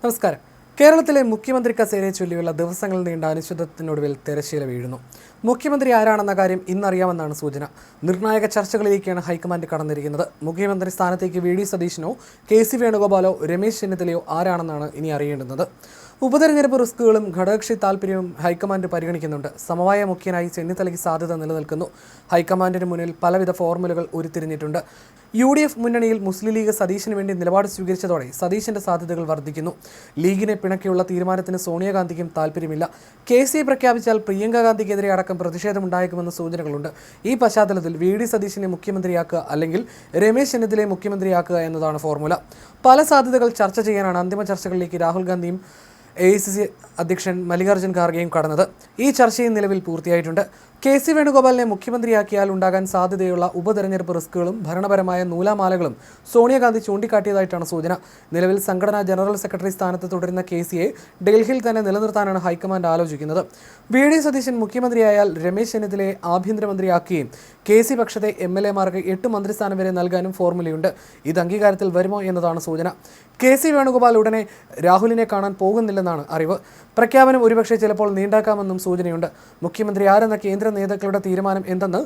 നമസ്കാരം. കേരളത്തിലെ മുഖ്യമന്ത്രി കസേരയെ ചൊല്ലിയുള്ള ദിവസങ്ങൾ നീണ്ട അനിശ്ചിതത്വത്തിനൊടുവിൽ തെരശ്ശീല വീഴുന്നു. മുഖ്യമന്ത്രി ആരാണെന്ന കാര്യം ഇന്നറിയാമെന്നാണ് സൂചന. നിർണായക ചർച്ചകളിലേക്കാണ് ഹൈക്കമാൻഡ് കടന്നിരിക്കുന്നത്. മുഖ്യമന്ത്രി സ്ഥാനത്തേക്ക് വി.ഡി. സതീശനോ കെ.സി. വേണുഗോപാലോ രമേശ് ചെന്നിത്തലയോ ആരാണെന്നാണ് ഇനി അറിയേണ്ടുന്നത്. ഉപതെരഞ്ഞെടുപ്പ് റിസ്കുകളും ഘടകകക്ഷി താൽപര്യവും ഹൈക്കമാൻഡ് പരിഗണിക്കുന്നുണ്ട്. സമവായ മുഖ്യനായി ചെന്നിത്തലയ്ക്ക് സാധ്യത നിലനിൽക്കുന്നു. ഹൈക്കമാൻഡിന് മുന്നിൽ പലവിധ ഫോർമുലകൾ ഉരുത്തിരിഞ്ഞിട്ടുണ്ട്. UDF മുന്നണിയിൽ മുസ്ലിം ലീഗ് സതീശന് വേണ്ടി നിലപാട് സ്വീകരിച്ചതോടെ സതീശന്റെ സാധ്യതകൾ വർദ്ധിക്കുന്നു. ലീഗിനെ പിണക്കിയുള്ള തീരുമാനത്തിന് സോണിയാഗാന്ധിക്കും താൽപ്പര്യമില്ല. കെ.സി. പ്രഖ്യാപിച്ചാൽ പ്രിയങ്ക ഗാന്ധിക്കെതിരെ അടക്കം പ്രതിഷേധമുണ്ടായേക്കുമെന്ന സൂചനകളുണ്ട്. ഈ പശ്ചാത്തലത്തിൽ വി.ഡി. സതീശനെ മുഖ്യമന്ത്രിയാക്കുക അല്ലെങ്കിൽ രമേശ് ചെന്നിത്തലയെ മുഖ്യമന്ത്രിയാക്കുക എന്നതാണ് ഫോർമുല. പല സാധ്യതകൾ ചർച്ച ചെയ്യാനാണ് അന്തിമ ചർച്ചകളിലേക്ക് രാഹുൽ ഗാന്ധിയും AICC അധ്യക്ഷൻ മല്ലികാർജ്ജുൻ ഖാർഗെയും കടന്നത്. ഈ ചർച്ചയും നിലവിൽ പൂർത്തിയായിട്ടുണ്ട്. കെ.സി. വേണുഗോപാലിനെ മുഖ്യമന്ത്രിയാക്കിയാൽ ഉണ്ടാകാൻ സാധ്യതയുള്ള ഉപതെരഞ്ഞെടുപ്പ് റിസ്കുകളും ഭരണപരമായ നൂലാമാലകളും സോണിയാഗാന്ധി ചൂണ്ടിക്കാട്ടിയതായിട്ടാണ് സൂചന. നിലവിൽ സംഘടനാ ജനറൽ സെക്രട്ടറി സ്ഥാനത്ത് തുടരുന്ന കെ.സിയെ ഡൽഹിയിൽ തന്നെ നിലനിർത്താനാണ് ഹൈക്കമാൻഡ് ആലോചിക്കുന്നത്. വി.ഡി. സതീശൻ മുഖ്യമന്ത്രിയായാൽ രമേശ് ചെന്നിത്തലയെ ആഭ്യന്തരമന്ത്രിയാക്കുകയും കെ.സി. പക്ഷത്തെ MLA-മാർക്ക് 8 മന്ത്രിസ്ഥാനം വരെ നൽകാനും ഫോർമുലയുണ്ട്. ഇത് അംഗീകാരത്തിൽ വരുമോ എന്നതാണ് സൂചന. കെ.സി. വേണുഗോപാൽ ഉടനെ രാഹുലിനെ കാണാൻ പോകുന്നില്ലെന്നാണ് അറിവ്. പ്രഖ്യാപനം ഒരുപക്ഷെ ചിലപ്പോൾ നീണ്ടാക്കാമെന്നും സൂചനയുണ്ട്. മുഖ്യമന്ത്രി ആരെന്ന കേന്ദ്ര നേതാക്കളുടെ തീരുമാനം എന്തെന്ന്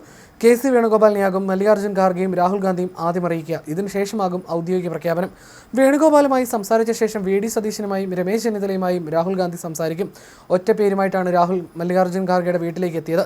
കെ.സി. വേണുഗോപാലിനെയാകും മല്ലികാർജ്ജുൻ ഖാർഗെയും രാഹുൽ ഗാന്ധിയും ആദ്യം അറിയിക്കുക. ഇതിനുശേഷമാകും ഔദ്യോഗിക പ്രഖ്യാപനം. വേണുഗോപാലുമായി സംസാരിച്ച ശേഷം വി.ഡി. സതീശനുമായും രമേശ് ചെന്നിത്തലയുമായും രാഹുൽ ഗാന്ധി സംസാരിക്കും. ഒറ്റ പേരുമായിട്ടാണ് രാഹുൽ മല്ലികാർജ്ജുൻ ഖാർഗെയുടെ വീട്ടിലേക്ക് എത്തിയത്.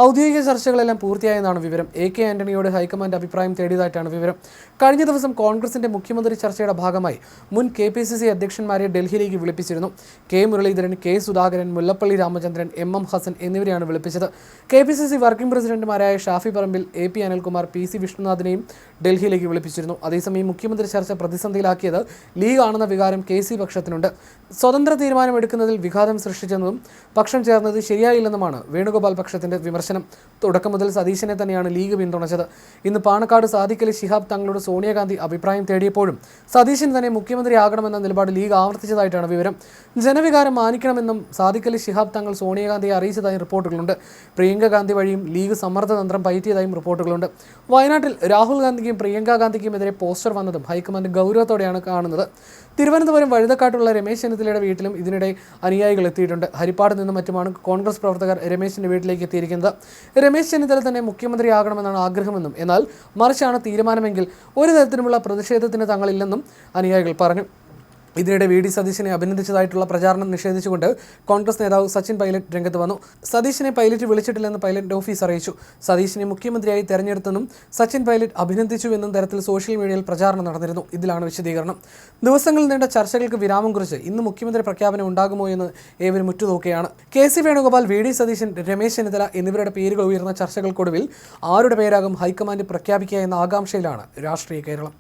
ഔദ്യോഗിക ചർച്ചകളെല്ലാം പൂർത്തിയായെന്നാണ് വിവരം. A.K. ആന്റണിയോട് ഹൈക്കമാൻഡ് അഭിപ്രായം തേടിയതായിട്ടാണ് വിവരം. കഴിഞ്ഞ ദിവസം കോൺഗ്രസിന്റെ മുഖ്യമന്ത്രി ചർച്ചയുടെ ഭാഗമായി മുൻ KPCC അധ്യക്ഷന്മാരെ ഡൽഹിയിലേക്ക് വിളിപ്പിച്ചിരുന്നു. K. Muraleedharan, K. Sudhakaran, Mullappally Ramachandran, M.M. Hasan എന്നിവരെയാണ് വിളിപ്പിച്ചത്. KPCC വർക്കിംഗ് പ്രസിഡന്റുമാരായ ഷാഫി പറമ്പിൽ, A.P. അനിൽകുമാർ, P.C. വിഷ്ണുനാഥിനെയും ഡൽഹിയിലേക്ക് വിളിപ്പിച്ചിരുന്നു. അതേസമയം മുഖ്യമന്ത്രി ചർച്ച പ്രതിസന്ധിയിലാക്കിയത് ലീഗ് ആണെന്ന വികാരം K.C. പക്ഷത്തിനുണ്ട്. സ്വതന്ത്ര തീരുമാനമെടുക്കുന്നതിൽ വിഘാതം സൃഷ്ടിച്ചെന്നും പക്ഷം ചേർന്നത് ശരിയായില്ലെന്നുമാണ് വേണുഗോപാൽ പക്ഷത്തിന്റെ വിമർശനം. തുടക്കം മുതൽ സതീശനെ തന്നെയാണ് ലീഗ് പിന്തുണച്ചത്. ഇന്ന് പാണക്കാട് സാദിഖ് അലി ശിഹാബ് തങ്ങളോട് സോണിയാഗാന്ധി അഭിപ്രായം തേടിയപ്പോഴും സതീശൻ തന്നെ മുഖ്യമന്ത്രിയാകണമെന്ന നിലപാട് ലീഗ് ആവർത്തിച്ചതായിട്ടാണ് വിവരം. ജനവികാരം മാനിക്കണമെന്നും സാദിഖ് അലി ശിഹാബ് തങ്ങൾ സോണിയാഗാന്ധിയെ അറിയിച്ചതായും റിപ്പോർട്ടുകളുണ്ട്. പ്രിയങ്ക ഗാന്ധി വഴിയും ലീഗ് സമ്മർദ്ദതന്ത്രം പയറ്റിയതായും റിപ്പോർട്ടുകളുണ്ട്. വയനാട്ടിൽ രാഹുൽ ഗാന്ധിക്കും പ്രിയങ്ക ഗാന്ധിക്കുമെതിരെ പോസ്റ്റർ വന്നതും ഹൈക്കമാൻഡ് ഗൗരവത്തോടെയാണ് കാണുന്നത്. തിരുവനന്തപുരം വഴുതക്കാട്ടുള്ള രമേശ് ചെന്നിത്തലയുടെ വീട്ടിലും ഇതിനിടെ അനുയായികൾ എത്തിയിട്ടുണ്ട്. ഹരിപ്പാട് നിന്നും മറ്റുമാണ് കോൺഗ്രസ് പ്രവർത്തകർ രമേശിന്റെ വീട്ടിലേക്ക് എത്തിയിരിക്കുന്നത്. രമേശ് ചെന്നിത്തല തന്നെ മുഖ്യമന്ത്രിയാകണമെന്നാണ് ആഗ്രഹമെന്നും എന്നാൽ മറിച്ചാണ് തീരുമാനമെങ്കിൽ ഒരു തരത്തിലുമുള്ള പ്രതിഷേധത്തിന് തങ്ങളില്ലെന്നും അനുയായികൾ പറഞ്ഞു. ഇതിനിടെ വി.ഡി. സതീശനെ അഭിനന്ദിച്ചതായിട്ടുള്ള പ്രചാരണം നിഷേധിച്ചുകൊണ്ട് കോൺഗ്രസ് നേതാവ് സച്ചിൻ പൈലറ്റ് രംഗത്ത് വന്നു. സതീശനെ പൈലറ്റ് വിളിച്ചിട്ടില്ലെന്ന് പൈലറ്റ് ഓഫീസ് അറിയിച്ചു. സതീശനെ മുഖ്യമന്ത്രിയായി തെരഞ്ഞെടുത്തെന്നും സച്ചിൻ പൈലറ്റ് അഭിനന്ദിച്ചുവെന്നും തരത്തിൽ സോഷ്യൽ മീഡിയയിൽ പ്രചാരണം നടന്നിരുന്നു. ഇതിലാണ് വിശദീകരണം. ദിവസങ്ങൾ നീണ്ട ചർച്ചകൾക്ക് വിരാമം കുറിച്ച് ഇന്ന് മുഖ്യമന്ത്രി പ്രഖ്യാപനം ഉണ്ടാകുമോ എന്ന് ഏവരും ഉറ്റുനോക്കുകയാണ്. കെ.സി. വേണുഗോപാൽ, വി.ഡി. സതീശൻ, രമേശ് ചെന്നിത്തല എന്നിവരുടെ പേരുകൾ ഉയർന്ന ചർച്ചകൾക്കൊടുവിൽ ആരുടെ പേരാകും ഹൈക്കമാൻഡ് പ്രഖ്യാപിക്കുക എന്ന ആകാംക്ഷയിലാണ് രാഷ്ട്രീയ കേരളം.